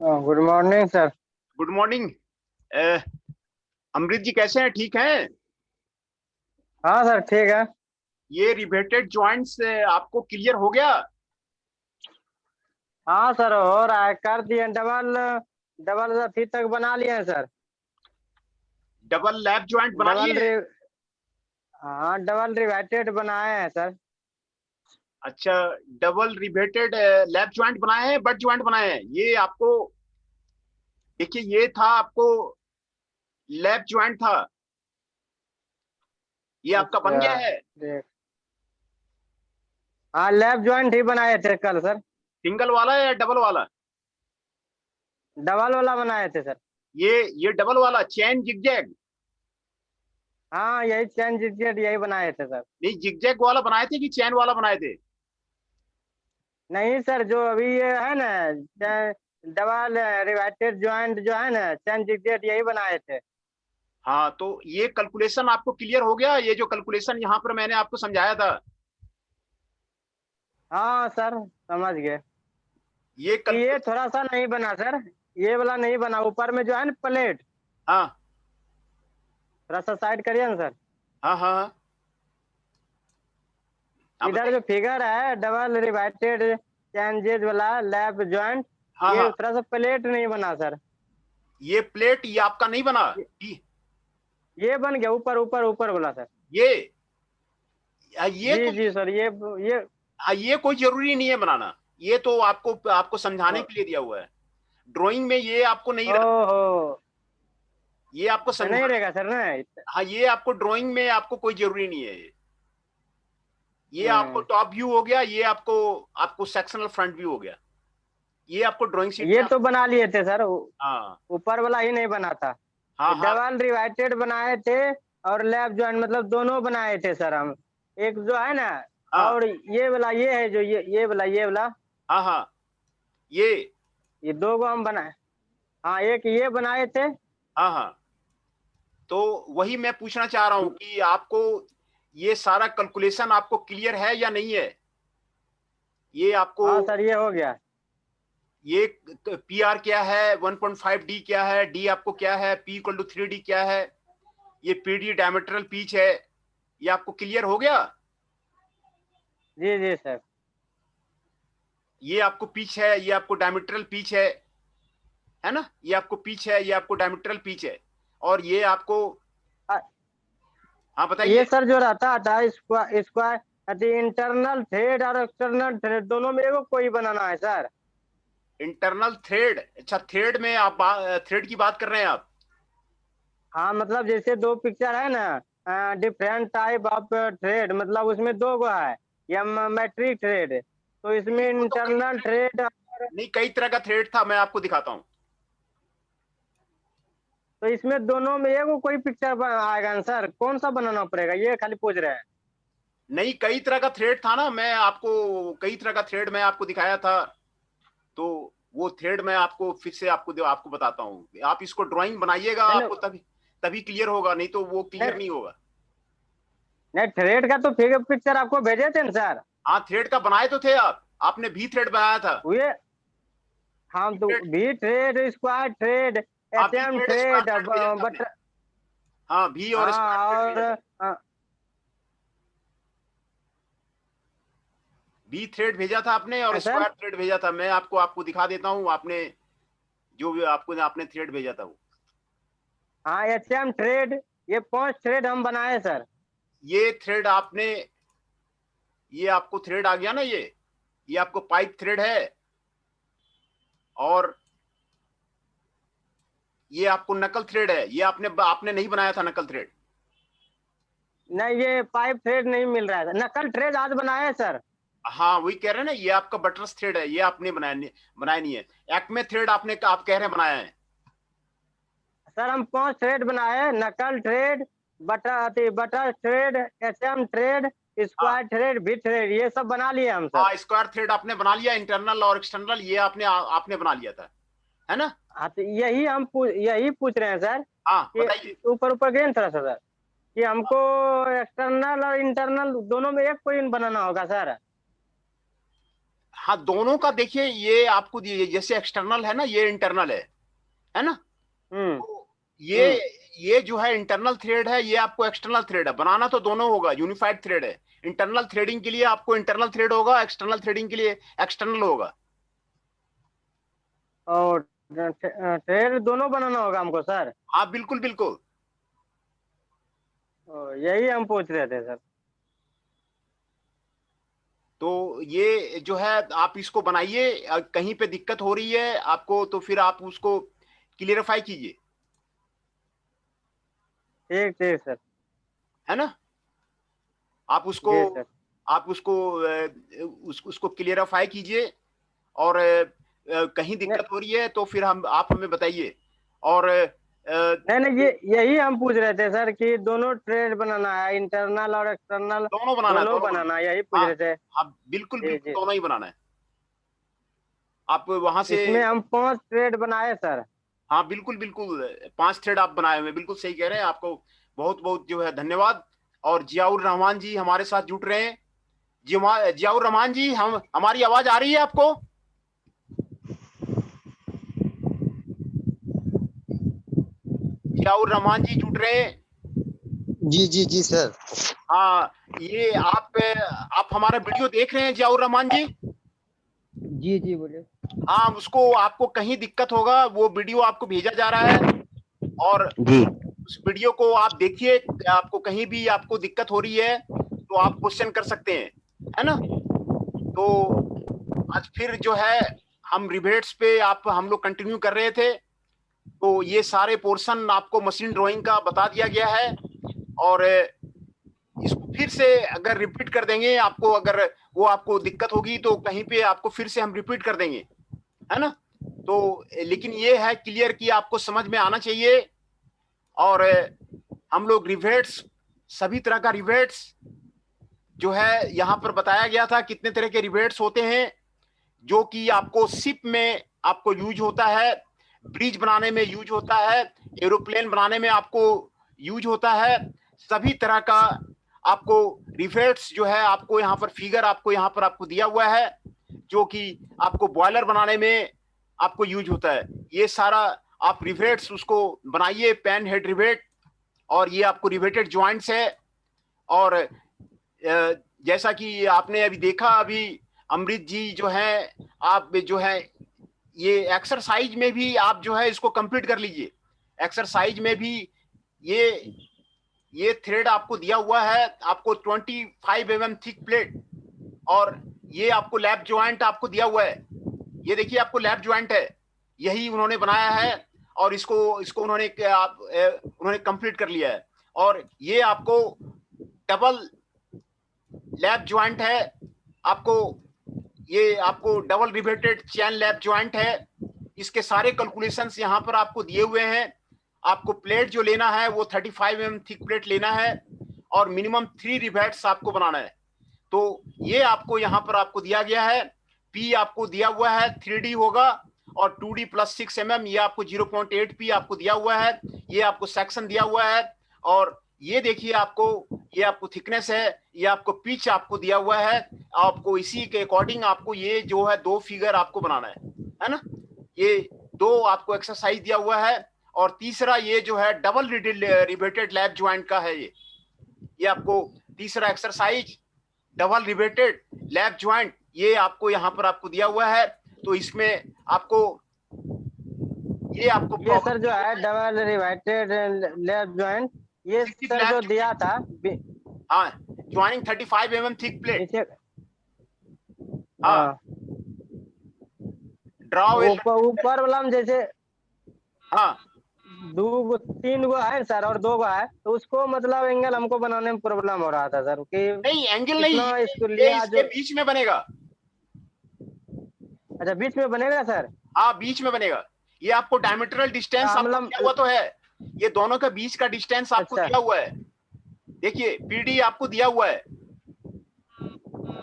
Good morning sir. Good morning. Amrit ji कैसे हैं? ठीक हैं? हाँ सर, ठीक है। ये रिवेटेड जॉइंट्स आपको क्लियर हो गया? हाँ सर, हो रहा है, कर दिए डबल। डबल अभी तक बना लिए हैं सर। डबल लैप जॉइंट बना डबल लिए? रि हाँ, डबल रिवेटेड बनाए हैं सर। अच्छा, डबल रिवेटेड लैप जॉइंट बनाए हैं, बट जॉइंट बनाए हैं ये आपको। देखिए, ये था आपको लैप जॉइंट था, ये आपका बन अच्छा, गया है। देख। हाँ, लेफ्ट जॉइंट ही बनाए थे कल सर। सिंगल वाला या डबल वाला? डबल वाला बनाए थे सर। ये डबल वाला चैन जिगजैग? हाँ, यही चैन जिगजेट यही बनाए थे सर। नहीं, जिगजैग वाला बनाए थे कि चैन वाला बनाए थे? नहीं सर, जो अभी ये है ना, डबल रिवेटेड जॉइंट जो है ना, चैन जिगजेट यही बनाए थे। हाँ, तो ये कैलकुलेशन आपको क्लियर हो गया? ये जो कैलकुलेशन यहाँ पर मैंने आपको समझाया था, हाँ सर, समझ गए। ये ये कैलकुलेशन। थोड़ा सा नहीं बना सर। ये वाला नहीं बना, ऊपर में जो है ना प्लेट। हाँ थोड़ा सा साइड करिए ना सर। हाँ हाँ हाँ। हाँ, इधर जो बताइए। फिगर है डबल रिवाइटेड चेंजेज वाला लैप जॉइंट, हाँ ये हाँ, थोड़ा सा प्लेट नहीं बना सर। ये प्लेट ये आपका नहीं बना? ये ये ये बन गया, ऊपर ऊपर ऊपर वाला सर। ये ये जी कोई। जी सर, ये हाँ, ये कोई जरूरी नहीं है बनाना। ये तो आपको आपको समझाने के लिए दिया हुआ है। ड्राइंग में ये आपको नहीं रहता। ओहो। ये आपको अच्छा, नहीं समझाने। रहेगा सर ना। हाँ, ये आपको ड्राइंग में आपको कोई जरूरी नहीं है। ये आपको हम्म, टॉप व्यू हो गया, ये आपको आपको सेक्शनल फ्रंट व्यू हो गया। ये आपको ड्राइंग शीट में ये तो बना लिए थे सर। हाँ ऊपर वाला ही नहीं बना था। हाँ हाँ डबल रिवाइटेड बनाए थे और लेफ्ट जॉइंट मतलब दोनों बनाए थे सर हम। एक जो है ना, हाँ और ये वाला ये है जो ये वाला हाँ हाँ। ये ये दो गो हम बनाए। हाँ, एक ये बनाए थे। हाँ हाँ। तो वही मैं पूछना चाह रहा हूं कि आपको ये सारा कैलकुलेशन आपको क्लियर है या नहीं है? ये आपको हाँ सर, ये हो गया। ये पी आर क्या है, 1.5 डी क्या है, डी आपको क्या है, पी इक्वल टू 3 डी क्या है, ये पी डी डायमेट्रल पीच है, ये आपको क्लियर हो गया? जी जी सर। ये आपको पीच है, ये आपको डायमेट्रल पीच है ना? ये आपको पीच है, ये आपको डायमेट्रल पीच है। और ये आपको अ, हाँ, ये बताइए। सर जो रहता था स्क्वायर इंटरनल थ्रेड और एक्सटर्नल थ्रेड दोनों में एगो कोई बनाना है सर। Internal thread? अच्छा, थ्रेड में आप थ्रेड की बात कर रहे हैं आप? हाँ, मतलब जैसे दो पिक्चर है ना, डिफरेंट टाइप ऑफ थ्रेड, मतलब उसमें दो गो है, या मैट्रिक थ्रेड, तो नहीं, इसमें वो तो कई इंटरनल तरह थ्रेड। नहीं, कई तरह का थ्रेड था, मैं आपको दिखाता हूँ। तो इसमें दोनों में एगो कोई पिक्चर आएगा ना सर, कौन सा बनाना पड़ेगा, ये खाली पूछ रहे हैं। नहीं, कई तरह का थ्रेड था ना, मैं आपको कई तरह का थ्रेड मैं आपको दिखाया था। तो वो थ्रेड मैं आपको फिर से आपको बताता हूँ। आप इसको ड्राइंग बनाइएगा, नहीं नहीं आपको तभी तभी क्लियर होगा, नहीं तो वो नहीं क्लियर नहीं होगा। नहीं, थ्रेड का तो फिर पिक्चर आपको भेजे थे ना सर। हाँ, थ्रेड का बनाए तो थे आप, आपने भी थ्रेड बनाया था। हुए। हाँ, तो थ्रेड। भी थ्रेड, स्क्वायर थ्रेड, हाँ, भी HM thread square thread, thread भेजा था आपने। बट। हाँ, भी और स्क्वायर हाँ, थ्रेड और भेजा था। भी थ्रेड भेजा था आपने और सर। स्क्वायर थ्रेड भेजा था। मैं आपको आपको दिखा देता हूँ, आपने जो भी आपको आपने थ्रेड भेजा था वो। हाँ, एचएम थ्रेड, ये 5 थ्रेड हम बनाए सर। ये थ्रेड आपने, ये आपको थ्रेड आ गया ना, ये आपको पाइप थ्रेड है। और ये आपको नकल थ्रेड है, ये आपने आपने नहीं बनाया था नकल थ्रेड। नहीं, ये पाइप थ्रेड नहीं मिल रहा है, नकल थ्रेड आज बनाए सर। हाँ, वही कह रहे हैं ना, ये आपका बटरस थ्रेड है, ये आपने बनाया नहीं है। एक्मे थ्रेड आपने आप कह रहे हैं बनाया है। सर, हम 5 थ्रेड बनाए, नकल thread, butter butter thread, HM thread, हाँ स्क्वायर थ्रेड, भी थ्रेड, ये सब बना लिए हम सर। हाँ, स्क्वायर थ्रेड आपने बना लिया, इंटरनल और एक्सटर्नल ये आपने बना लिया था, है ना? हाँ, तो यही पूछ रहे हैं सर, हाँ, कि बताइए। ऊपर ऊपर गए ना थोड़ा सा सर, कि हमको एक्सटर्नल और इंटरनल दोनों में एक कोई बनाना होगा सर। हाँ, दोनों का देखिए, ये आपको जैसे एक्सटर्नल है ना, ये इंटरनल है ना। हम्म। तो ये हम्म। ये जो है इंटरनल थ्रेड है, ये आपको एक्सटर्नल थ्रेड है। बनाना तो दोनों होगा, यूनिफाइड थ्रेड है। इंटरनल थ्रेडिंग के लिए आपको इंटरनल थ्रेड होगा, एक्सटर्नल थ्रेडिंग के लिए एक्सटर्नल होगा। और थ्रेड दोनों बनाना होगा हमको सर? हाँ, बिल्कुल बिल्कुल। यही हम पूछ रहे थे सर। तो ये जो है आप इसको बनाइए, कहीं पे दिक्कत हो रही है आपको तो फिर आप उसको क्लियरिफाई कीजिए, ठीक ठीक सर। है ना। आप उसको जी सर। आप उसको उसको क्लियरिफाई कीजिए। और कहीं नहीं दिक्कत हो रही है तो फिर आप हमें बताइए। और नहीं नहीं, ये यही हम पूछ रहे थे सर कि दोनों ट्रेड बनाना है, इंटरनल और एक्सटर्नल दोनों बनाना है, दोनों दोनों बनाना बनाना है, यही है। पूछ हाँ रहे थे। हाँ, बिल्कुल जी बिल्कुल, जी। दोनों ही बनाना है। आप वहां से। इसमें हम 5 ट्रेड बनाए सर। हाँ, बिल्कुल बिल्कुल, 5 थ्रेड आप बनाए हुए, बिल्कुल सही कह रहे हैं। आपको बहुत बहुत जो है धन्यवाद। और जियाउर रहमान जी हमारे साथ जुड़ रहे हैं। जियाउर रहमान जी, हम हमारी आवाज आ रही है आपको? जियाउर रहमान जी जुड़ रहे हैं। जी जी जी सर। हाँ, ये आप हमारा वीडियो देख रहे हैं जियाउर रहमान जी? जी जी बोलिए। हाँ, उसको आपको कहीं दिक्कत होगा, वो वीडियो आपको भेजा जा रहा है। और जी उस वीडियो को आप देखिए, आपको कहीं भी आपको दिक्कत हो रही है तो आप क्वेश्चन कर सकते हैं, है ना। तो आज फिर जो है हम रिवेट्स पे हम लोग कंटिन्यू कर रहे थे। तो ये सारे पोर्शन आपको मशीन ड्राइंग का बता दिया गया है। और इसको फिर से अगर रिपीट कर देंगे आपको, अगर वो आपको दिक्कत होगी तो कहीं पे आपको फिर से हम रिपीट कर देंगे, है ना। तो लेकिन ये है क्लियर कि आपको समझ में आना चाहिए। और हम लोग रिवेट्स, सभी तरह का रिवेट्स जो है यहाँ पर बताया गया था, कितने तरह के रिवेट्स होते हैं जो कि आपको शिप में आपको यूज होता है, ब्रिज बनाने में यूज होता है, एरोप्लेन बनाने में आपको यूज होता है। सभी तरह का आपको रिवेट्स जो है, आपको यहाँ पर फिगर आपको यहाँ पर आपको दिया हुआ है, जो कि आपको बॉयलर बनाने में आपको यूज होता है। ये सारा आप रिवेट्स उसको बनाइए, पेन हेड रिवेट। और ये आपको रिवेटेड ज्वाइंट्स है। और जैसा कि आपने अभी देखा, अभी अमृत जी जो है, आप जो है ये एक्सरसाइज में भी आप जो है इसको कंप्लीट कर लीजिए। एक्सरसाइज में भी ये ये थ्रेड आपको दिया हुआ है, आपको 25 mm थिक प्लेट। और ये आपको लैप ज्वाइंट आपको दिया हुआ है। ये देखिए, आपको लैप ज्वाइंट है, यही उन्होंने बनाया है। और इसको इसको उन्होंने कंप्लीट कर लिया है। और ये आपको डबल लैप ज्वाइंट है। आपको ये आपको डबल रिवेटेड चैन लैप ज्वाइंट है। इसके सारे कैलकुलेशंस यहाँ पर आपको दिए हुए हैं। आपको प्लेट जो लेना है वो 35 mm थिक प्लेट लेना है। और मिनिमम 3 रिवेट्स आपको बनाना है। तो ये आपको यहाँ पर आपको दिया गया है। पी आपको दिया हुआ है 3D होगा। और 2D + 6 mm, ये आपको 0.8 पी आपको दिया हुआ है। ये आपको सेक्शन दिया हुआ है। और ये देखिए, ये आपको थिकनेस है, ये आपको पिच आपको दिया हुआ है। आपको इसी के अकॉर्डिंग आपको ये जो है 2 फिगर आपको बनाना है ना। ये 2 आपको एक्सरसाइज दिया हुआ है। और तीसरा ये जो है डबल रिवेटेड लैप ज्वाइंट का है। ये आपको तीसरा exercise, double riveted lap joint, ये आपको यहाँ पर आपको दिया हुआ है। तो इसमें आपको ये आपको ये सर प्रॉब्लम जो है डबल रिवेटेड लैप जॉइंट, ये सर जो दिया था हाँ, ज्वाइनिंग 35 mm थिक प्लेट। नीचे। हाँ, हाँ, ड्रॉ ए। ऊपर ऊपर वाला में जैसे हाँ, 3 गो है सर और 2 गो है, तो उसको मतलब एंगल हमको बनाने में प्रॉब्लम हो रहा था सर कि नहीं एंगल नहीं, कितना इसको ये लिया इसके जो। बीच में बनेगा। अच्छा, बीच में बनेगा सर? हाँ, बीच में बनेगा। ये आपको डायमीटरल डिस्टेंस आपको दिया हुआ मतलब तो है। ये दोनों के बीच का डिस्टेंस आपको अच्छा दिया हुआ है। देखिए, पीडी आपको दिया हुआ है।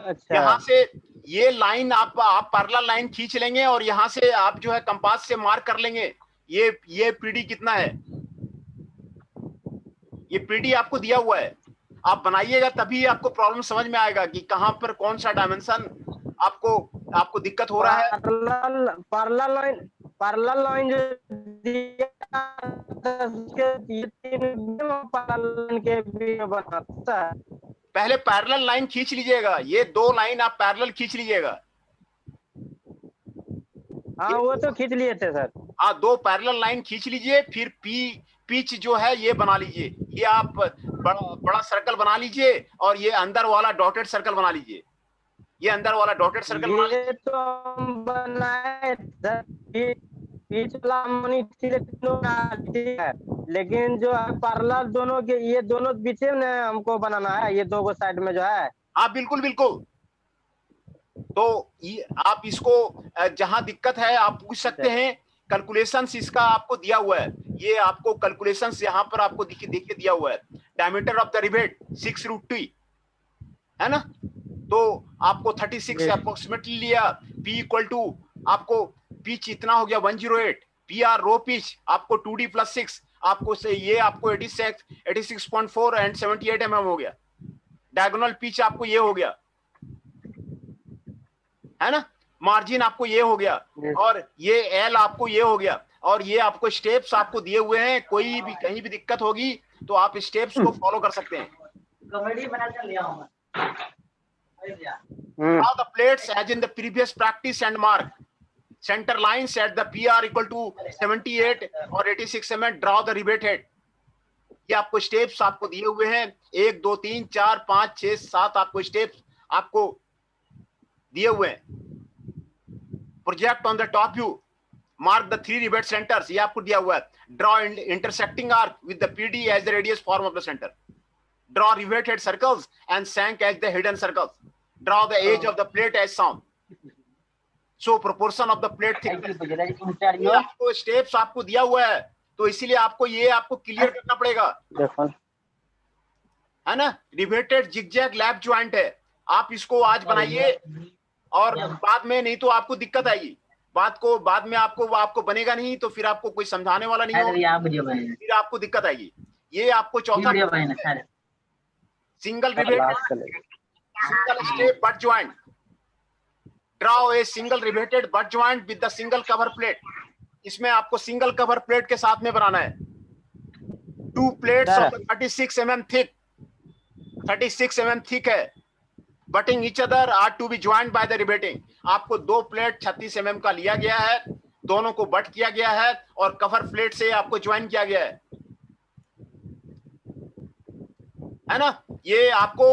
अच्छा यहाँ से ये लाइन आप पैरेलल लाइन खींच लेंगे और यहाँ से आप जो है कंपास से मार्क कर लेंगे ये पीडी कितना है। ये पीडी आपको दिया हुआ है। आप बनाइएगा तभी आपको प्रॉब्लम समझ में आएगा कि कहां पर कौन सा डायमेंशन आपको दिक्कत हो रहा है? पैरेलल लाइन जो दिया था, उसके ये 3 पैरेलल लाइन के भी बनाता है। पहले पैरेलल लाइन खींच लीजिएगा, ये 2 लाइन आप पैरेलल खींच लीजिएगा। हाँ वो तो खींच लिए थे सर। हाँ, 2 पैरेलल लाइन खींच लीजिए, फिर पिच जो है ये बना लीजिए, ये आप बड़ा सर्कल बना लीजिए और ये अंदर वाला डॉटेड सर्कल बना लीजिए, ये अंदर वाला डॉटेड सर्कल बना लीजिए। ये तो हम बनाए सर, बीच वाला मनी है, लेकिन जो है पैरेलल दोनों के, ये दोनों बीच में हमको बनाना है, ये 2 साइड में जो है। हाँ बिल्कुल बिल्कुल। तो आप इसको जहां दिक्कत है आप पूछ सकते हैं। कैलकुलेशंस इसका आपको दिया हुआ है, ये आपको कैलकुलेशंस यहाँ पर आपको देखिए दिया हुआ है। Diameter of the rivet 6√t है ना, तो आपको 36 अप्रोक्सीमेटली लिया। P इक्वल टू आपको पिच इतना हो गया 108, PR रो पिच आपको 2D + 6 आपको से ये आपको 86.4 एंड 78 mm हो गया। डायगोनल पिच आपको ये हो गया है ना, मार्जिन आपको ये हो गया, और ये एल आपको ये हो गया, और ये आपको स्टेप्स आपको दिए हुए हैं। कोई भी कहीं भी दिक्कत होगी तो आप स्टेप्स को फॉलो कर सकते हैं। Draw the plates as in the previous practice and mark center lines at the PR equal to 78 और 86 mm. Draw the rivet head. ये आपको स्टेप्स आपको दिए हुए हैं, 1 2 3 4 5 6 7 आपको स्टेप्स आपको दिए हुए हैं। Project on the top view, mark the 3 rivet centres, ये आपको दिया हुआ है। Draw intersecting arc with the PD as the radius form of the centre. Draw riveted circles and shank as the hidden circles. Draw the edge of the plate as sound, so proportion of the plate thickness. ये आपको steps आपको दिया हुआ है, तो इसीलिए आपको ये आपको क्लियर करना पड़ेगा, है ना। रिवेटेड जिगजैग लैप ज्वाइंट है, आप इसको आज बनाइए और बाद में नहीं तो आपको दिक्कत आएगी। बाद में आपको बनेगा नहीं तो फिर आपको कोई समझाने वाला नहीं होगा, फिर आपको दिक्कत आएगी। ये आपको चौथा single riveted single step butt joint. Draw a single riveted but joint with the single cover plate. इसमें आपको सिंगल कवर प्लेट के साथ में बनाना है। 2 plates of 36 mm thick, 36 mm thick है, butting each other are to be joint by the riveting. आपको 2 plate 36 mm का लिया गया है, दोनों को बट किया गया है और कवर प्लेट से आपको ज्वाइन किया गया है ना। ये आपको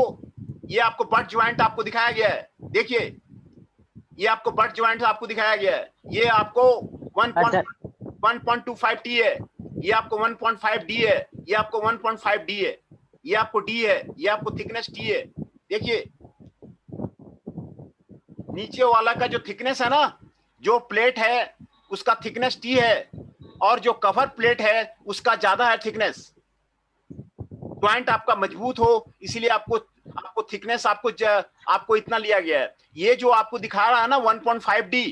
बट ज्वाइंट आपको दिखाया गया है। देखिए ये आपको बट ज्वाइंट आपको दिखाया गया है। ये आपको 1.25T है, ये आपको 1.5D है, ये आपको 1.5D है, ये आपको D है, ये आपको थिकनेस T है। देखिए नीचे वाला का जो थिकनेस है ना, जो प्लेट है उसका थिकनेस T है, और जो कवर प्लेट है उसका ज्यादा है थिकनेस। ज्वाइंट आपका मजबूत हो इसलिए आपको थिकनेस आपको इतना लिया गया है। ये जो आपको दिखा रहा है ना 1.5D,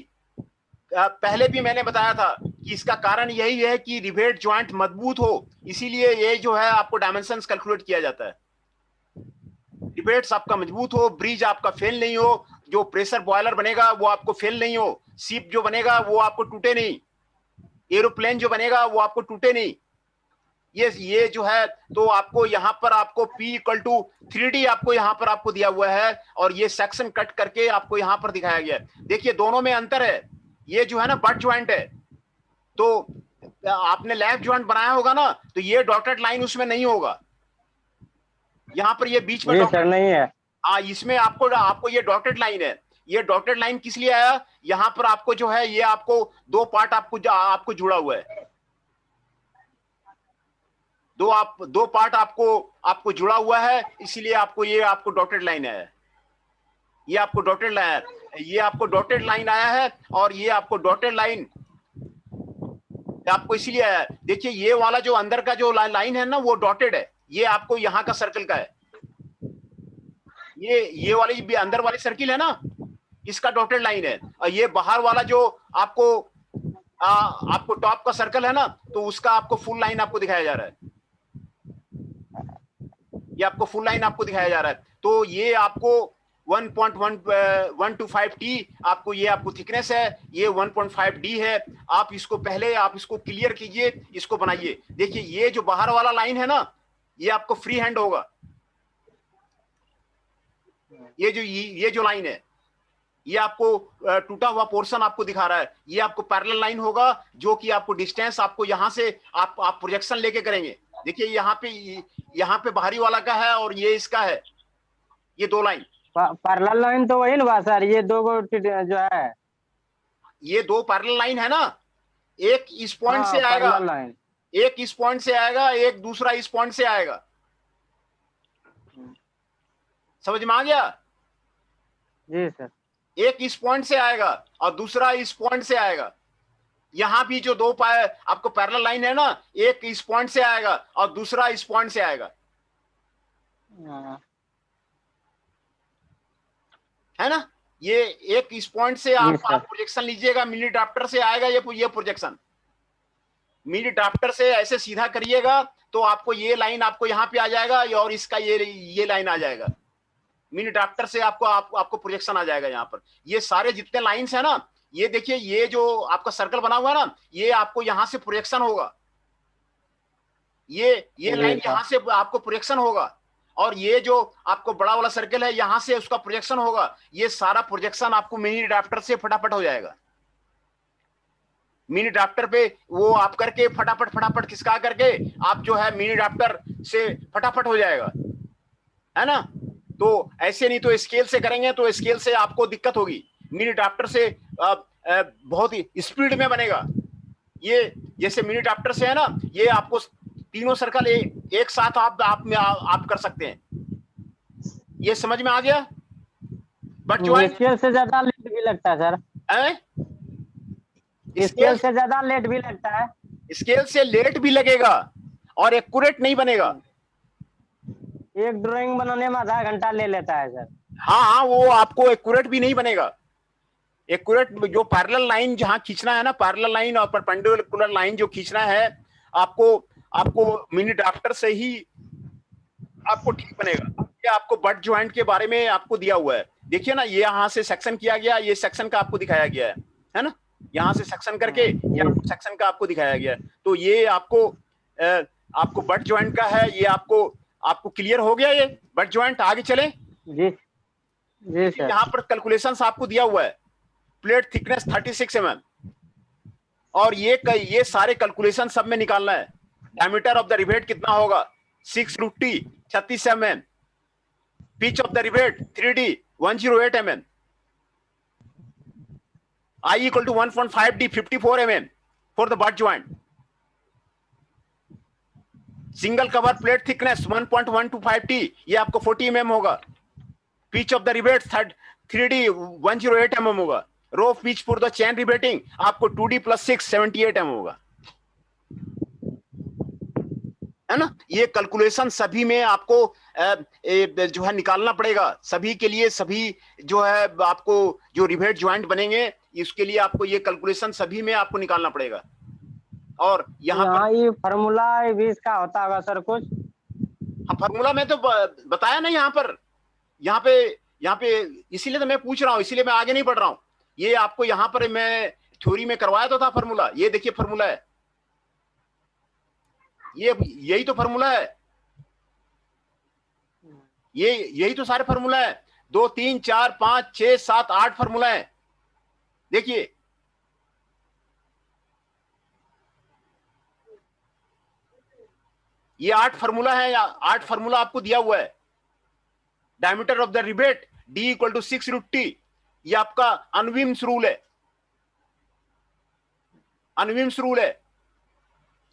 पहले भी मैंने बताया था कि इसका कारण यही है कि रिवेट ज्वाइंट मजबूत हो, इसीलिए ये जो है आपको डायमेंशंस कैलकुलेट किया जाता है। रिवेट्स आपका मजबूत हो, ब्रिज आपका फेल नहीं हो, जो प्रेशर बॉयलर बनेगा वो आपको फेल नहीं हो, शिप जो बनेगा वो आपको टूटे नहीं, एरोप्लेन जो बनेगा वो आपको टूटे नहीं। ये जो है तो आपको यहाँ पर आपको P = 3D आपको यहाँ पर आपको दिया हुआ है, और ये सेक्शन कट करके आपको यहाँ पर दिखाया गया है। देखिए दोनों में अंतर है। ये जो है ना बट ज्वाइंट है, तो आपने लैप ज्वाइंट बनाया होगा ना, तो ये डॉटेड लाइन उसमें नहीं होगा। यहाँ पर ये बीच में सर नहीं है। इसमें आपको ये डॉटेड लाइन है। ये डॉटेड लाइन किस लिए आया, यहाँ पर आपको जो है ये आपको 2 पार्ट आपको जुड़ा हुआ है, 2 पार्ट आपको जुड़ा हुआ है, इसीलिए आपको डॉटेड लाइन है। ये आपको डॉटेड लाइन है, ये आपको डॉटेड लाइन आया है, और ये आपको डॉटेड लाइन आपको इसीलिए आया है। देखिए ये वाला जो अंदर का जो लाइन है ना वो डॉटेड है, ये आपको यहाँ का सर्कल का है। ये वाली भी अंदर वाली सर्किल है ना, इसका डॉटेड लाइन है, और ये बाहर वाला जो आपको टॉप का सर्कल है ना, तो उसका आपको फुल लाइन आपको दिखाया जा रहा है। ये आपको फुल लाइन आपको दिखाया जा रहा है। तो ये आपको 1.125T आपको ये आपको थिकनेस है, ये 1.5D है। आप इसको पहले आप इसको क्लियर कीजिए, इसको बनाइए। देखिए ये जो बाहर वाला लाइन है ना, ये आपको फ्री हैंड होगा। ये जो लाइन है, ये आपको टूटा हुआ पोर्शन आपको दिखा रहा है। ये आपको पैरेलल लाइन होगा, जो कि आपको डिस्टेंस आपको यहां से आप प्रोजेक्शन लेके करेंगे। देखिए यहाँ पे बाहरी वाला का है और ये इसका है, ये दो लाइन। पैरेलल लाइन तो वही ना सर, ये दो जो है, ये दो पैरेलल लाइन है ना, एक इस पॉइंट से आएगा, एक इस पॉइंट से आएगा, एक दूसरा इस पॉइंट से आएगा। समझ में आ गया? जी सर। एक इस पॉइंट से आएगा और दूसरा इस पॉइंट से आएगा। यहां भी जो दो आपको पैरेलल लाइन है ना, एक इस पॉइंट से आएगा और दूसरा इस पॉइंट से आएगा, है ना। ये एक इस पॉइंट से आप प्रोजेक्शन लीजिएगा, मिनी ड्राफ्टर से आएगा ये प्रोजेक्शन। मिनी ड्राफ्टर से ऐसे सीधा करिएगा तो आपको ये लाइन आपको यहाँ पे आ जाएगा, और इसका ये लाइन आ जाएगा। मिनी ड्राफ्टर से आपको प्रोजेक्शन आ जाएगा यहाँ पर। ये सारे जितने लाइंस है ना, ये देखिए, ये जो आपका सर्कल बना हुआ है ना, ये आपको यहां से प्रोजेक्शन होगा। ये लाइन यहां से आपको प्रोजेक्शन होगा, और ये जो आपको बड़ा वाला सर्कल है, यहां से उसका प्रोजेक्शन होगा। ये सारा प्रोजेक्शन आपको मिनी ड्राफ्टर से फटाफट हो जाएगा। मिनी ड्राफ्टर पे वो आप करके फटाफट खिसका करके आप जो है मिनी ड्राफ्टर से फटाफट हो जाएगा, है ना। तो ऐसे नहीं तो स्केल से करेंगे तो स्केल से आपको दिक्कत होगी। मिनी ड्राफ्टर से बहुत ही स्पीड में बनेगा। ये जैसे मिनी ड्राफ्टर से है ना, ये आपको तीनों सर्कल एक साथ आप कर सकते हैं। ये समझ में आ गया? बट जो स्केल से ज्यादा लेट भी लगता है सर। स्केल से ज्यादा लेट भी लगता है। स्केल से लेट भी लगेगा और एक्यूरेट नहीं बनेगा। एक ड्राइंग बनाने में आधा घंटा ले लेता है सर। हाँ, वो आपको एक्यूरेट भी नहीं बनेगा। एक्यूरेट जो पैरेलल लाइन जहां खींचना है ना, पैरेलल लाइन और परपेंडिकुलर लाइन जो खींचना है, आपको मिनी ड्राफ्टर से ही आपको ठीक बनेगा। ये आपको बट ज्वाइंट के बारे में आपको दिया हुआ है। देखिए ना, ये यहाँ से सेक्शन किया गया, ये सेक्शन का आपको दिखाया गया है ना। यहाँ से सेक्शन करके ये सेक्शन का आपको दिखाया गया है। तो ये आपको बट ज्वाइंट का है। ये आपको क्लियर हो गया ये बट ज्वाइंट? आगे चले। जी सर। यहाँ पर कैलकुलेशंस आपको दिया हुआ है। प्लेट थिकनेस 36 mm, और ये सारे कैलकुलेशन सब में निकालना है। डायमीटर ऑफ द रिवेट कितना होगा? 6√T 36 mm। Pitch of the rivet 3D 108 mm। I equal to 1.5D 54 mm for the butt joint। Single cover plate thickness 1.125T, ये आपको 40 mm होगा। Pitch of the rivet 3D 108 mm होगा। Row pitch for the chain riveting आपको 2D + 6 78 mm होगा, है ना। ये calculation सभी में आपको जो है निकालना पड़ेगा। सभी के लिए, सभी जो है आपको जो रिवेट ज्वाइंट बनेंगे, इसके लिए आपको ये कैलकुलेशन सभी में आपको निकालना पड़ेगा। और यहाँ पर ये फार्मूला भी इसका होता होगा सर कुछ? हाँ, फार्मूला में तो बताया ना यहाँ पे इसीलिए तो मैं पूछ रहा हूँ, इसीलिए मैं आगे नहीं बढ़ रहा हूँ। ये आपको यहाँ पर मैं थ्योरी में करवाया तो था फार्मूला। ये देखिए फार्मूला है, यही तो फार्मूला है। यही तो सारे फार्मूला है। 2 3 4 5 6 7 8 फार्मूला है। देखिए ये 8 फार्मूला है, 8 फार्मूला आपको दिया हुआ है। Diameter of the rivet D = 6√T, ये आपका अनविम्स रूल है। अनविम्स रूल है,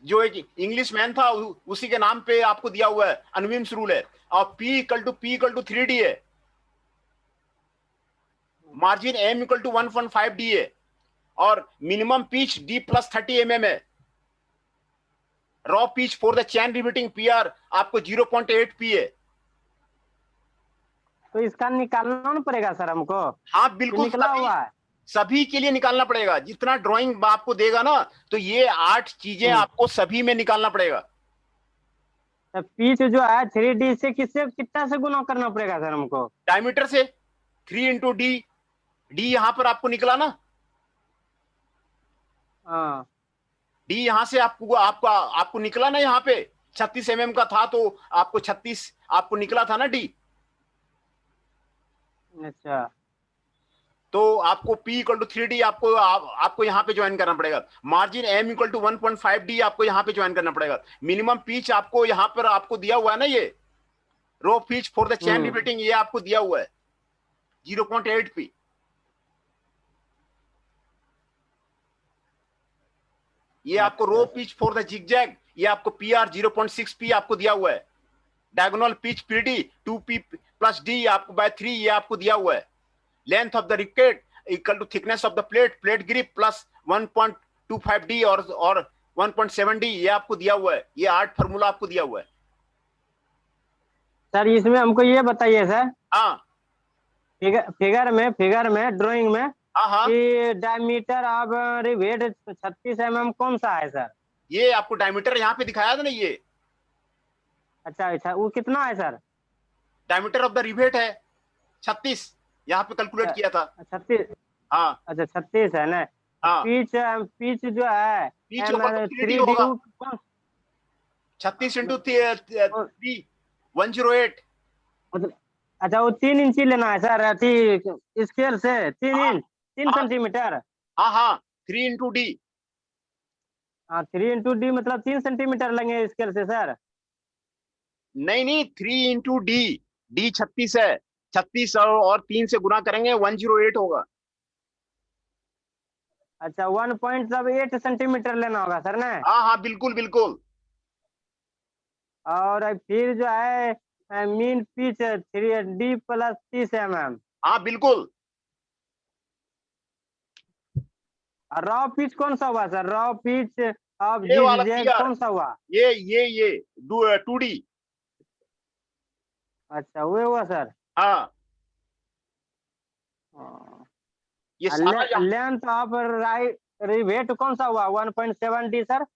जो एक इंग्लिश मैन था उसी के नाम पे आपको दिया हुआ है, अनविम्स रूल है। और P = 3D है। मार्जिन M = 1.5D है, और मिनिमम पिच D + 30 mm है। Raw pitch for the chain riveting PR आपको 0.8 P है। तो इसका निकालना ना पड़ेगा सर हमको? हाँ बिल्कुल, निकला हुआ है। सभी के लिए निकालना पड़ेगा। जितना ड्राइंग आपको देगा ना, तो ये 8 चीजें आपको सभी में निकालना पड़ेगा। तो पिच जो है 3D से कितना से गुना करना पड़ेगा सर हमको? डायमीटर से। 3 इंटू डी, डी यहां पर आपको निकला ना, हाँ डी यहां से आपको आपको निकला ना, यहाँ पे 36 mm का था तो आपको 36 आपको निकला था ना डी। अच्छा तो आपको P इक्वल टू 3D आपको यहाँ पे ज्वाइन करना पड़ेगा। Margin M equal to 1.5D आपको यहाँ पे ज्वाइन करना पड़ेगा। मिनिमम पिच आपको यहाँ पर आपको दिया हुआ है ना, ये row pitch for the chain riveting, ये आपको दिया हुआ है 0.8 P। ये आपको row pitch for the zigzag, ये आपको PR 0.6 P आपको दिया हुआ है। Diagonal pitch PD 2P plus D आपको बाय 3 ये आपको दिया हुआ है। Length of the rivet equal to thickness of the plate grip plus 1.25D और 1.7D ये आपको दिया हुआ है। ये 8 फार्मूला आपको दिया हुआ है सर। इसमें हमको ये बताइए सर, हाँ फिगर में ड्राइंग में हाँ कि डायमीटर ऑफ रिवेट 36 mm कौन सा है सर? ये आपको डायमीटर यहाँ पे दिखाया था ना, ये अच्छा वो कितना है sir? Diameter of the rivet है 36, यहाँ पे कैलकुलेट किया था 36। हाँ अच्छा 36 है ना। हाँ पिच जो है पिच होगा तो 3D होगा 36 इंटू 3 108। अच्छा वो 3 इंची लेना है सर, स्केल से 3 सेंटीमीटर। हाँ 3 इंटू डी। हाँ 3 इंटू डी मतलब 3 सेंटीमीटर लेंगे स्केल से सर? नहीं 3 इंटू डी, डी 36 है, 36 और 3 से गुना करेंगे 108 होगा। अच्छा 1.8 सेंटीमीटर लेना होगा सर ना? हाँ बिल्कुल बिल्कुल। और फिर जो है mean pitch 3D plus 30 mm। हाँ बिल्कुल। रॉ पिच कौन सा हुआ सर? रॉ पिच ऑफ ये वाला जिगजैग कौन सा हुआ? ये 2D। अच्छा वो हुआ सर। हाँ ये सारा लेंथ ऑफ रिवेट कौन सा हुआ? 1.7D sir.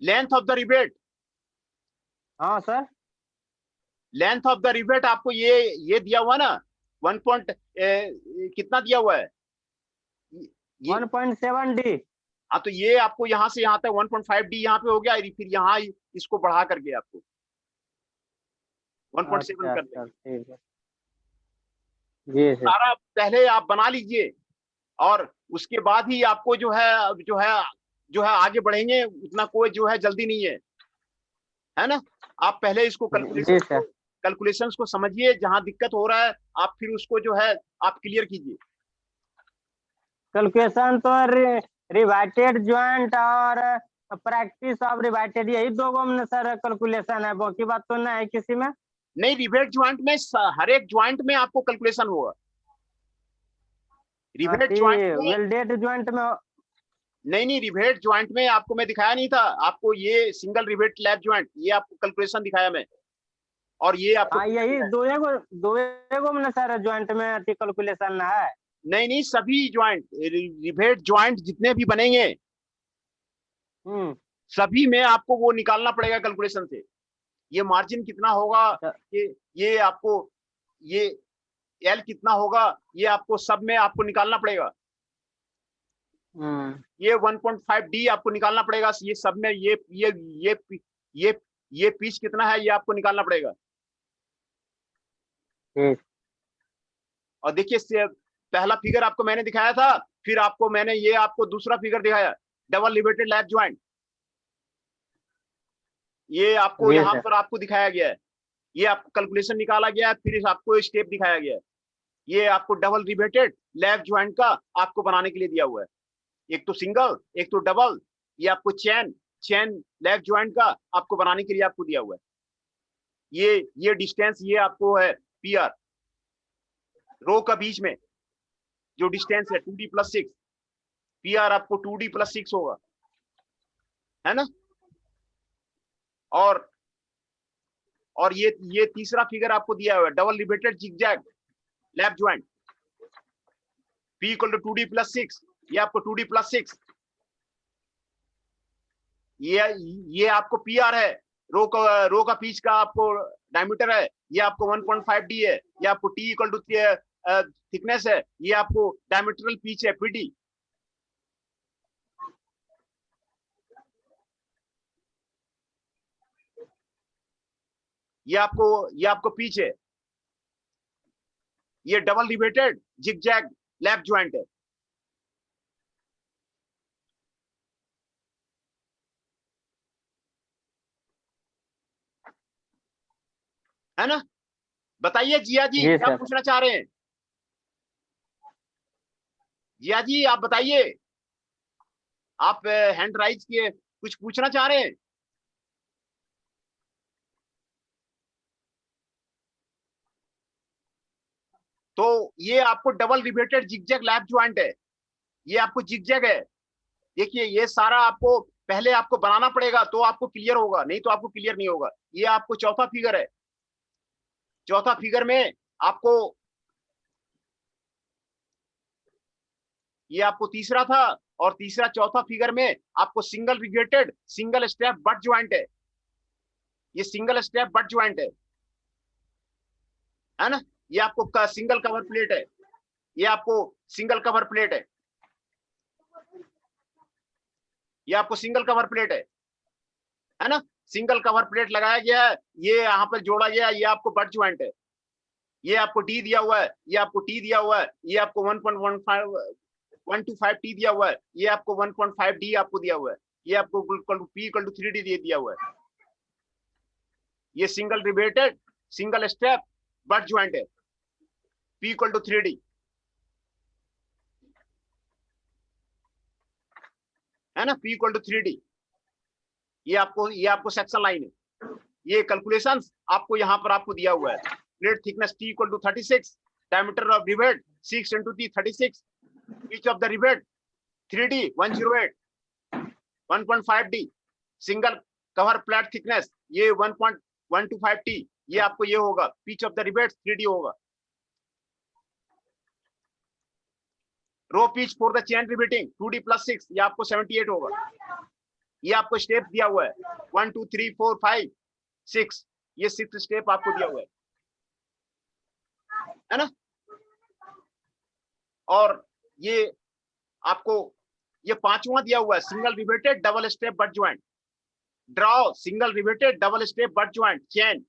Length of the rivet, हाँ sir. Length of the rivet आपको ये दिया हुआ ना 1 पॉइंट कितना दिया हुआ है 1.7D। हाँ तो ये आपको यहाँ से यहाँ तक 1.5D यहाँ पे हो गया, फिर यहाँ इसको बढ़ा करके आपको 1.7 कर देंगे। ठीक है जी सर। सारा पहले आप बना लीजिए और उसके बाद ही आपको जो है आगे बढ़ेंगे, उतना कोई जो है जल्दी नहीं है ना। आप पहले इसको कैलकुलेशंस को समझिए, जहां दिक्कत हो रहा है आप फिर उसको जो है आप क्लियर कीजिए। कैलकुलेशन तो रिवाइटेड जॉइंट और प्रैक्टिस ऑफ रिवाइटेड यही दो में सर कैलकुलेशन है, बाकी बात तो नहीं है किसी में। नहीं, रिवेट ज्वाइंट में हर एक ज्वाइंट में आपको कैलकुलेशन होगा। रिवेट ज्वाइंट में वेल्डेड ज्वाइंट में नहीं रिवेट ज्वाइंट में आपको मैं दिखाया नहीं था, आपको ये सिंगल रिवेट लैब ज्वाइंट ये आपको कैलकुलेशन दिखाया मैं, और ये आपको यही दो में सर ज्वाइंट में कैलकुलेशन है। नहीं सभी ज्वाइंट रिवेट ज्वाइंट जितने भी बनेंगे सभी में आपको वो निकालना पड़ेगा कैलकुलेशन से। ये मार्जिन कितना होगा, ये आपको ये एल कितना होगा, ये आपको सब में आपको निकालना पड़ेगा। ये 1.5D आपको निकालना पड़ेगा, ये सब में ये पिच कितना है ये आपको निकालना पड़ेगा। और देखिए पहला फिगर आपको मैंने दिखाया था, फिर आपको मैंने ये आपको दूसरा फिगर दिखाया डबल लिवेटेड लैब ज्वाइंट, ये आपको यहाँ पर आपको दिखाया गया है, ये आपको कैलकुलेशन निकाला गया है, फिर आपको स्टेप दिखाया गया है। ये आपको डबल रिवेटेड लैब ज्वाइंट का आपको बनाने के लिए दिया हुआ है, एक तो सिंगल एक तो डबल, ये आपको चैन लैब ज्वाइंट का आपको बनाने के लिए आपको दिया हुआ है। ये डिस्टेंस ये आपको है PR रो का बीच में जो डिस्टेंस है 2D + 6, PR आपको 2D + 6 होगा, है ना। और ये तीसरा फिगर आपको दिया हुआ है double riveted zigzag lab joint, P = 2D + 6, ये आपको 2D + 6, ये आपको PR है, रो का पीच का आपको डायमीटर है, ये आपको 1.5D है, ये आपको T = थिकनेस है, ये आपको डायमीट्रल पिच है पीडी। ये आपको पिच है। ये double riveted zigzag lap joint है। है ना? बताइए जिया जी जी क्या सर। पूछना चाह रहे हैं? जिया जी आप बताइए, आप हैंड राइज किए, कुछ पूछना चाह रहे हैं? तो ये आपको double riveted zigzag lap joint है। ये आपको जिगजैग है। देखिए ये सारा आपको पहले आपको बनाना पड़ेगा तो आपको क्लियर होगा, नहीं तो आपको क्लियर नहीं होगा। ये आपको चौथा फिगर है। चौथा फिगर में आपको, ये आपको तीसरा था, और तीसरा चौथा फिगर में आपको single riveted single step butt joint है। ये सिंगल स्टेप बट ज्वाइंट है ना? ये आपको सिंगल कवर प्लेट है। ये आपको सिंगल कवर प्लेट ये आपको सिंगल कवर प्लेट है ना? सिंगल कवर प्लेट लगाया गया है, ये यहाँ पर जोड़ा गया है, ये आपको बट ज्वाइंट है। ये आपको डी दिया हुआ है, ये आपको टी दिया हुआ है, ये आपको 1.125 टी दिया हुआ है, ये आपको 1.5 डी आपको दिया हुआ है, ये आपको पी इक्वल टू 3D दिया हुआ है। ये single riveted single step butt joint है, पी इक्वल टू 3D, है ना? P equal to 3D। ये आपको सेक्शन लाइन है। ये कैलकुलेशंस आपको यहाँ पर आपको दिया हुआ है। Plate thickness T equal to 36, diameter of rivet 6 into t 36, pitch of the rivet 3D 108, 1.5 D, single cover plate thickness ये 1.125 T, ये आपको ये होगा, pitch of the rivet 3D होगा। Row pitch for the chain riveting 2D + 6, ये आपको 78 होगा। ये आपको स्टेप दिया हुआ है 1 2 3 4 5 6, ये 6 स्टेप आपको दिया हुआ है ना? और ये आपको ये पांचवा दिया हुआ है, single riveted double step butt joint. Draw single riveted double step butt joint chain.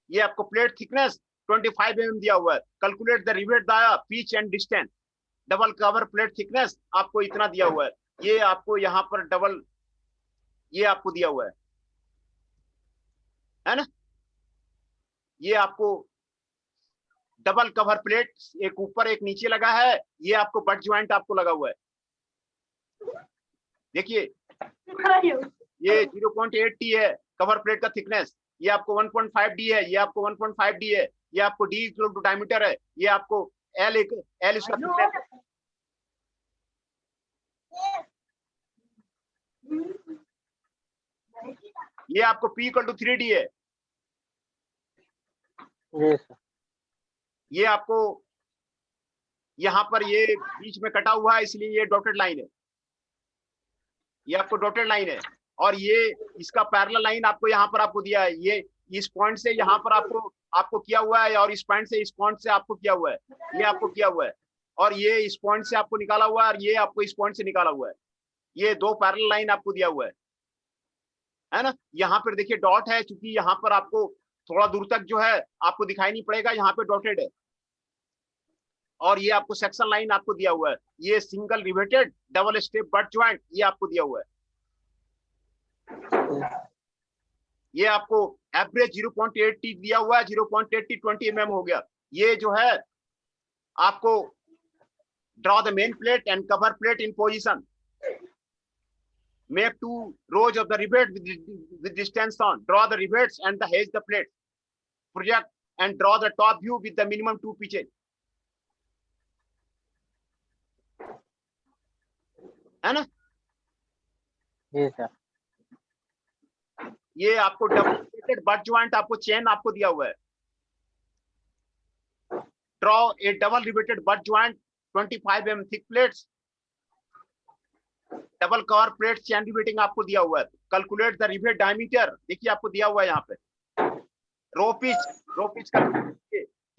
ये आपको प्लेट थिकनेस 25 mm दिया हुआ है। कैलकुलेट द रिवेट दाया pitch and distance. Double cover plate thickness आपको इतना दिया हुआ है। ये आपको यहाँ पर डबल, ये आपको दिया हुआ है ना? ये आपको डबल कवर प्लेट, एक ऊपर एक नीचे लगा है, ये आपको बट ज्वाइंट आपको लगा हुआ है। देखिए ये 0.8 T है कवर प्लेट का थिकनेस, ये आपको 1.5 D है, ये आपको 1.5 D है, ये आपको D इक्वल टू डायमीटर है, ये आपको L इसका थिकनेस है। ये आपको P इक्वल टू 3D है। ये आपको यहाँ पर ये बीच में कटा हुआ है, इसलिए ये डॉटेड लाइन है। ये आपको डॉटेड लाइन है, और ये इसका पैरेलल लाइन आपको यहाँ पर आपको दिया है। ये इस पॉइंट से यहाँ पर आपको किया हुआ है, और इस पॉइंट से इस पॉइंट से आपको किया हुआ है, ये आपको किया हुआ है, और ये इस पॉइंट से आपको निकाला हुआ है, और ये आपको इस पॉइंट से निकाला हुआ है। ये दो पैरेलल लाइन आपको दिया हुआ है ना? यहाँ पर देखिए डॉट है, क्योंकि यहाँ पर आपको थोड़ा दूर तक जो है आपको दिखाई नहीं पड़ेगा, यहाँ पे डॉटेड है। और ये आपको सेक्शन लाइन आपको दिया हुआ है। ये single riveted double step butt joint, ये आपको दिया हुआ है। ये आपको एवरेज 0.8 T दिया हुआ है, 0.8 T 20 mm हो गया। ये जो है आपको draw the main plate and cover plate in position, make 2 rows of the rivet with distance on, draw the rivets and the hedge the plate, project and draw the top view with the minimum 2 pitches, है ना? जी sir. ये आपको double but joint आपको chain आपको दिया हुआ है। Draw A double riveted but joint 25 mm thick plates, double cover plate chain riveting आपको दिया हुआ है। कैलकुलेट द रिवेट डायमीटर, देखिए आपको दिया हुआ है यहाँ पे। रो पिच का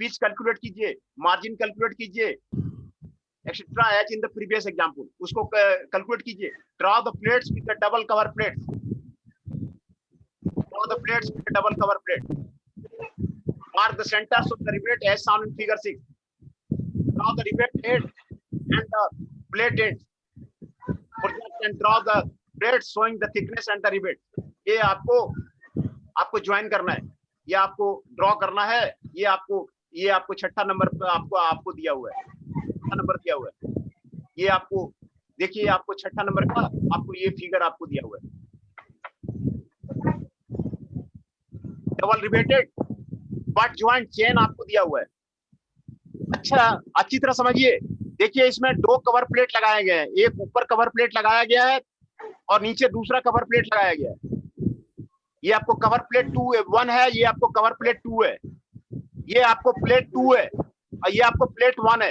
पिच कैलकुलेट कीजिए, मार्जिन कैलकुलेट कीजिए, etcetera as in the previous example, उसको कैलकुलेट कीजिए। Draw the plates with the double cover plates, draw the plates with the double cover plate, mark the centres of the rivet as shown in figure 6, draw the rivet head and the plate end, project and draw the plates showing the thickness and the rivet. ये आपको join करना है, ये आपको draw करना है, ये आपको छठा नंबर आपको दिया हुआ है, छठा नंबर दिया हुआ है। ये आपको देखिए, आपको छठा नंबर का आपको ये फिगर आपको दिया हुआ है। Double riveted but joint chain आपको दिया हुआ है। अच्छा, अच्छी तरह समझिए। देखिए, इसमें दो कवर प्लेट लगाए गए हैं, एक ऊपर कवर प्लेट लगाया गया है और नीचे दूसरा कवर प्लेट लगाया गया है। ये आपको कवर प्लेट 1 है, ये आपको कवर प्लेट 2 है, ये आपको प्लेट 2 है और ये आपको प्लेट 1 है।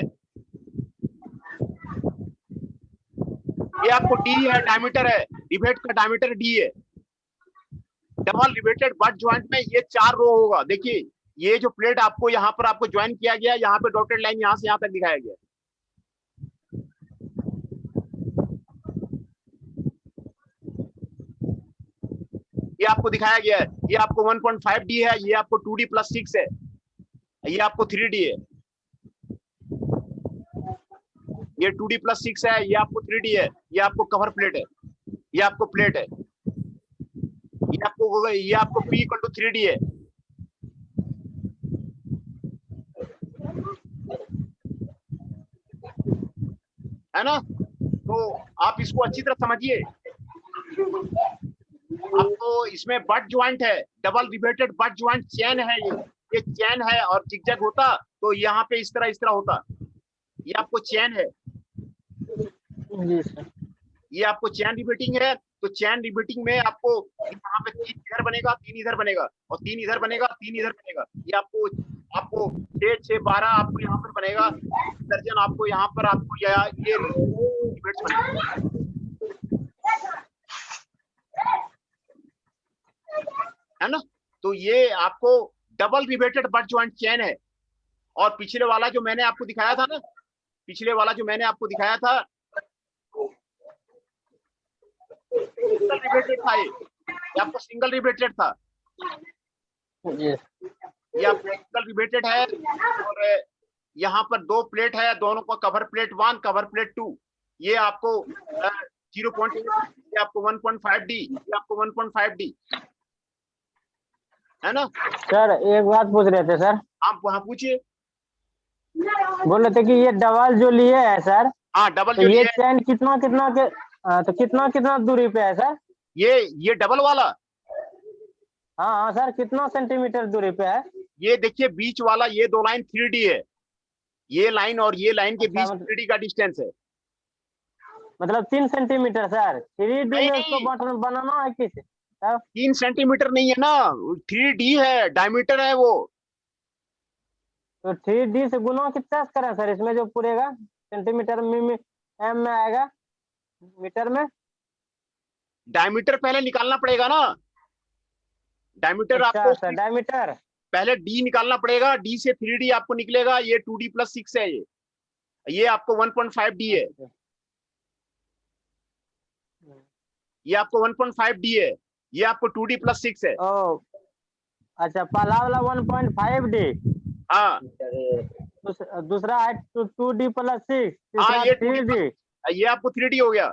ये आपको डी है, डायमीटर है, रिवेट का डायमीटर डी है। डबल रिवेटेड बट ज्वाइंट में ये 4 रो होगा। देखिए, ये जो प्लेट आपको यहाँ पर आपको ज्वाइन किया गया, यहाँ पे डॉटेड लाइन यहाँ से यहाँ तक दिखाया गया। ये आपको दिखाया गया है, ये आपको 1.5D है, ये आपको 2D+6 है, ये आपको 3D है। ये 2D+6 है, ये आपको 3D है, ये आपको कवर प्लेट है, ये आपको प्लेट है, ये आपको P = 3D है। है ना? तो आप इसको अच्छी तरह समझिए। आपको इसमें बट ज्वाइंट है, double riveted but joint chain है, ये चेन है और जिगजैग होता तो यहाँ पे इस तरह होता। ये आपको चेन है, ये आपको चेन रिवेटिंग है। तो चेन रिवेटिंग में आपको यहाँ पे 3 इधर बनेगा, 3 इधर बनेगा और 3 इधर बनेगा, 3 इधर बनेगा। ये आपको 6 6 12 आपको यहाँ पर बनेगा, दर्जन आपको यहाँ पर आपको ये रिवेट्स बनेगा। है ना? तो ये आपको double riveted but joint chain है। और पिछले वाला जो मैंने आपको दिखाया था ना, पिछले वाला जो मैंने आपको दिखाया था, सिंगल रिवेटेड था, ये आपको सिंगल रिवेटेड था। ये आपको सिंगल रिवेटेड है और यहाँ पर 2 प्लेट है, दोनों को कवर प्लेट 1, कवर प्लेट 2। ये आपको 0.8, ये आपको 1.5D, ये आपको 1.5D। है ना? सर एक बात पूछ रहे थे सर। आप वहाँ पूछिए। बोल रहे थे कि ये डबल जो लिए है सर, हाँ, डबल तो जो ये लिए चैन कितना के तो कितना दूरी पे है सर? ये डबल वाला, हाँ सर, कितना सेंटीमीटर दूरी पे है? ये देखिए बीच वाला, ये 2 लाइन 3D है, ये लाइन और ये लाइन के बीच 3D का डिस्टेंस है। मतलब 3 सेंटीमीटर सर। 3D में उसको बनाना है किस? 3 सेंटीमीटर नहीं है ना, 3D है, डायमीटर है वो। तो 3D से गुना कितना करें सर इसमें जो पूरेगा? सेंटीमीटर में एम में आएगा, मीटर में? डायमीटर पहले निकालना पड़ेगा ना, डायमीटर। अच्छा, आपको डायमीटर पहले D निकालना पड़ेगा, D से 3D आपको निकलेगा। ये 2D+6 है, ये आपको 1.5D है, ये आपको 1.5D है, ये आपको 2D+6 है। ओ अच्छा, पहला वाला 1.5D, हाँ, दूसरा है 2D+6, हाँ, तीसरा ये 3D, ये आपको 3D हो गया।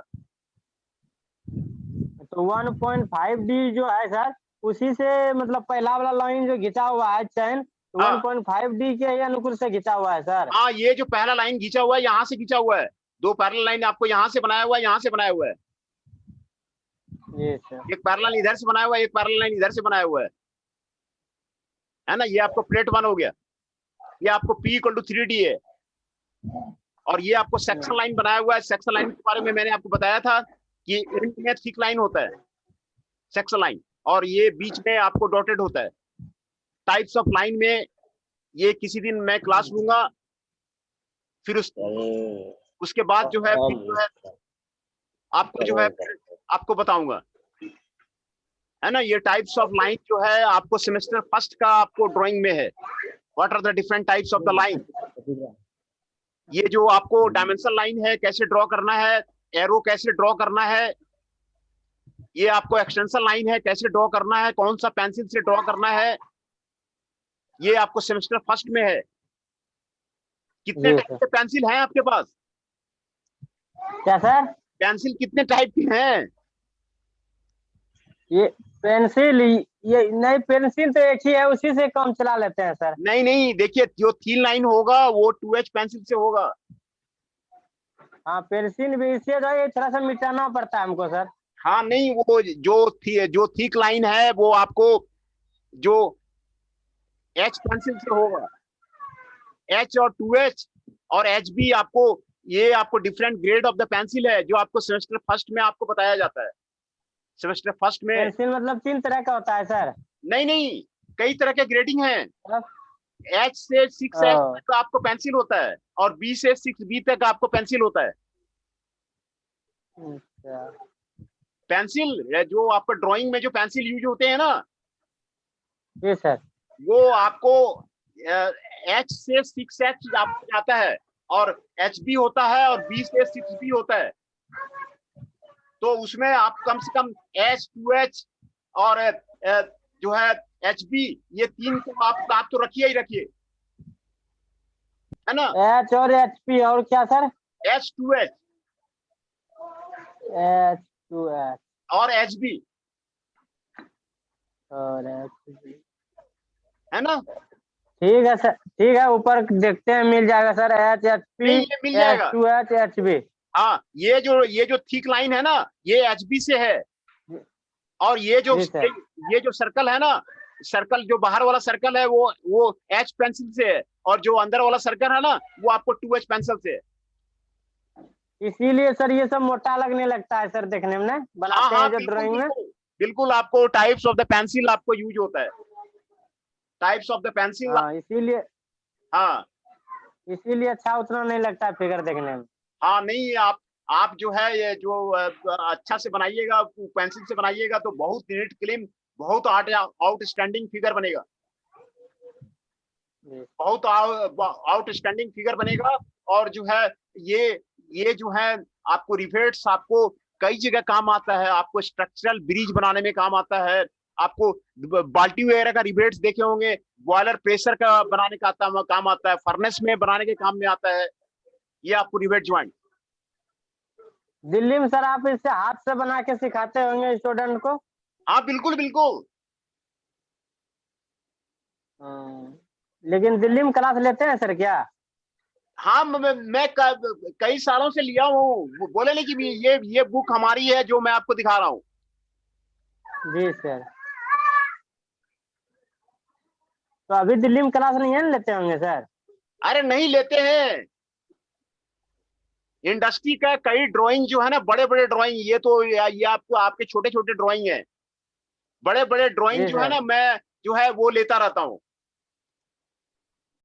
तो 1.5D जो है सर, उसी से मतलब पहला वाला लाइन जो घिंचा हुआ है चैन, तो हाँ, 1.5D के ही अनुकूल से घिंचा हुआ है सर। हाँ, ये जो पहला लाइन खींचा हुआ है यहाँ से खींचा हुआ है, 2 पैरेलल लाइन आपको यहाँ से बनाया हुआ है, यहाँ से बनाया हुआ है। ये सर, एक पैरेलल इधर से बनाया हुआ है, एक पैरेलल लाइन इधर से बनाया हुआ है ना? ये आपको प्लेट 1 हो गया। ये आपको P = 3D है और ये आपको सेक्शन लाइन बनाया हुआ है। सेक्शन लाइन के बारे में मैंने आपको बताया था कि एंड में थिक लाइन होता है सेक्शन लाइन, और ये बीच में आपको डॉटेड होता है। टाइप्स ऑफ लाइन में ये किसी दिन मैं क्लास लूंगा, फिर उसके बाद जो है आपको जो है आपको बताऊंगा। है ना? ये टाइप्स ऑफ लाइन जो है आपको सेमेस्टर फर्स्ट का आपको ड्राइंग में है, what are the different types of the line. ये जो आपको डायमेंशनल लाइन है कैसे ड्रॉ करना है, एरो कैसे ड्रॉ करना है, ये आपको एक्सटेंशन लाइन है कैसे ड्रॉ करना है, कौन सा पेंसिल से ड्रॉ करना है, ये आपको सेमेस्टर फर्स्ट में है। कितने जी टाइप सर। के पेंसिल हैं आपके पास? क्या सर? पेंसिल कितने टाइप की हैं? ये पेंसिल, ये नहीं, पेंसिल तो एक ही है, उसी से काम चला लेते हैं सर। नहीं नहीं, देखिए जो थीन लाइन होगा वो 2H पेंसिल से होगा। हाँ, पेंसिल भी इससे जो है थोड़ा सा मिटाना पड़ता है हमको सर। हाँ नहीं, वो जो थिक लाइन है वो आपको जो H पेंसिल से होगा। H और 2H और HB आपको, ये आपको different grade of the pencil है जो आपको सेमेस्टर फर्स्ट में आपको बताया जाता है। सेमेस्टर फर्स्ट में पेंसिल मतलब 3 तरह का होता है सर? नहीं नहीं, कई तरह के ग्रेडिंग हैं। मतलब H से 6H तक आपको पेंसिल होता है और B से 6B तक आपको पेंसिल होता है। अच्छा। पेंसिल जो आपको ड्राइंग में जो पेंसिल यूज होते हैं ना, जी सर। वो आपको H से 6H आपको जाता है और HB होता है और B से 6B होता है। तो उसमें आप कम से कम H, 2H और जो है HB, ये तीन को आप तो रखिए ही रखिए, है ना। H और HP और क्या सर? H, 2H H2H और HB, और HP। है ना। ठीक है सर, ठीक है, ऊपर देखते हैं, मिल जाएगा सर। HP, नहीं, ये मिल जाएगा। H2H, HB। हाँ, ये जो थिक लाइन है ना, ये HB से है। और ये जो सर्कल है ना, सर्कल जो बाहर वाला सर्कल है वो H पेंसिल से है, और जो अंदर वाला सर्कल है ना वो आपको 2H पेंसिल से है। इसीलिए सर ये सब मोटा लगने लगता है सर, देखने में ना, बनाते हैं जो बिल्कुल ड्राइंग में। बिल्कुल बिल्कुल, आपको टाइप्स ऑफ द पेंसिल आपको यूज होता है, टाइप्स ऑफ द पेंसिल। हाँ, इसीलिए हाँ अच्छा उतना नहीं लगता है फिगर देखने में। हाँ, नहीं आप जो है ये जो अच्छा से बनाइएगा, पेंसिल से बनाइएगा तो बहुत नीट क्लीन, बहुत आउटस्टैंडिंग फिगर बनेगा, बहुत आउटस्टैंडिंग फिगर बनेगा। और जो है ये जो है आपको रिवेट्स आपको कई जगह काम आता है, आपको स्ट्रक्चरल ब्रिज बनाने में काम आता है, आपको बाल्टी वगैरह का रिवेट्स देखे होंगे, बॉयलर प्रेशर का बनाने का काम आता है, फर्नेस में बनाने के काम में आता है, ये आपको रिवेट ज्वाइंट। दिल्ली में सर आप इसे हाथ से बना के सिखाते होंगे स्टूडेंट को? हाँ बिल्कुल बिल्कुल। लेकिन दिल्ली में क्लास लेते हैं सर क्या? हाँ, मैं कई सालों से लिया हूँ, बोले नहीं कि ये बुक हमारी है जो मैं आपको दिखा रहा हूँ। जी सर। तो अभी दिल्ली में क्लास नहीं है ना, लेते होंगे सर? अरे नहीं लेते हैं, इंडस्ट्री का कई ड्राइंग जो है ना, बड़े बड़े ड्राइंग, ये तो ये आपको आपके छोटे छोटे ड्राइंग है, बड़े बड़े ड्राइंग जी जो है सर। ना मैं जो है वो लेता रहता हूँ।